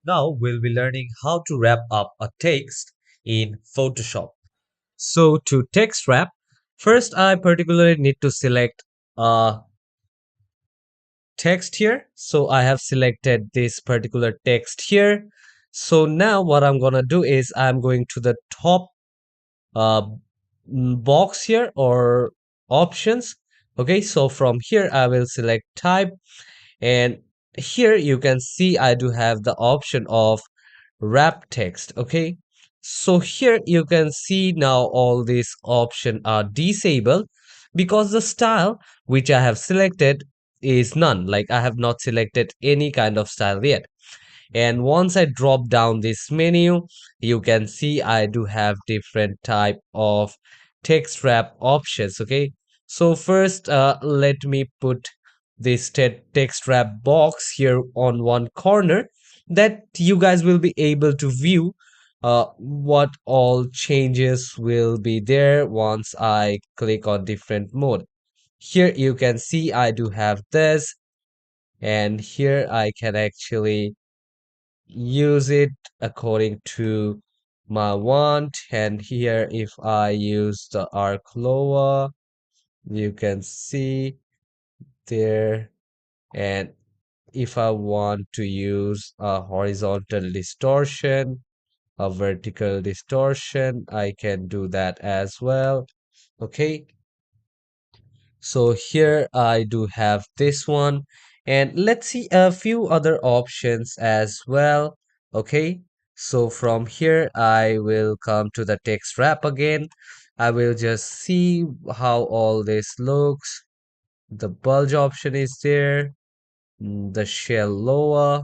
Now we'll be learning how to wrap up a text in Photoshop. So to text wrap, first I particularly need to select a text here. So I have selected this particular text here. So now what I'm gonna do is I'm going to the top uh, box here or options. Okay, so from here I will select type, and here you can see I do have the option of wrap text. Okay, so here you can see now all these options are disabled because the style which I have selected is none, like I have not selected any kind of style yet. And once I drop down this menu, you can see I do have different type of text wrap options. Okay, so first let me put this text wrap box here on one corner, that you guys will be able to view what all changes will be there once I click on different mode. Here you can see I do have this, and here I can actually use it according to my want. And here if I use the arc lower, you can see there. And if I want to use a horizontal distortion, a vertical distortion, I can do that as well. Okay, so here I do have this one, and let's see a few other options as well. Okay, so from here I will come to the text wrap again. I will just see how all this looks. The bulge option is there, the shell lower,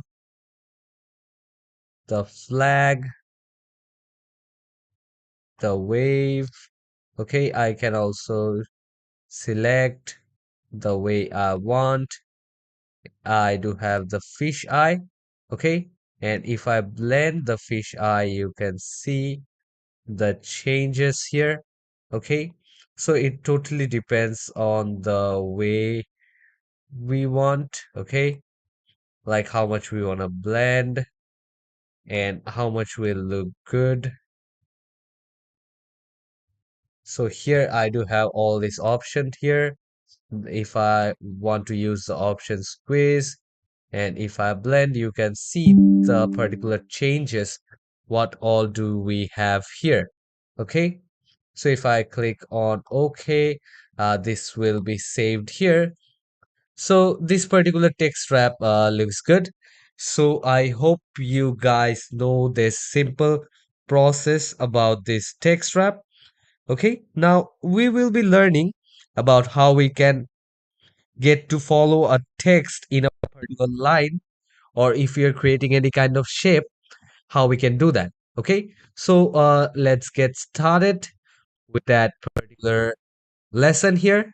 the flag, the wave. Okay, I can also select the way I want. I do have the fish eye. Okay, and if I blend the fish eye, you can see the changes here. Okay, so it totally depends on the way we want. Okay, like how much we want to blend and how much will look good. So here I do have all these options here. If I want to use the option squeeze, and if I blend, you can see the particular changes. What all do we have here? Okay, so if I click on OK, this will be saved here. So this particular text wrap looks good. So I hope you guys know this simple process about this text wrap. Okay, now we will be learning about how we can get to follow a text in a particular line, or if we are creating any kind of shape, how we can do that. Okay, so let's get started with that particular lesson here.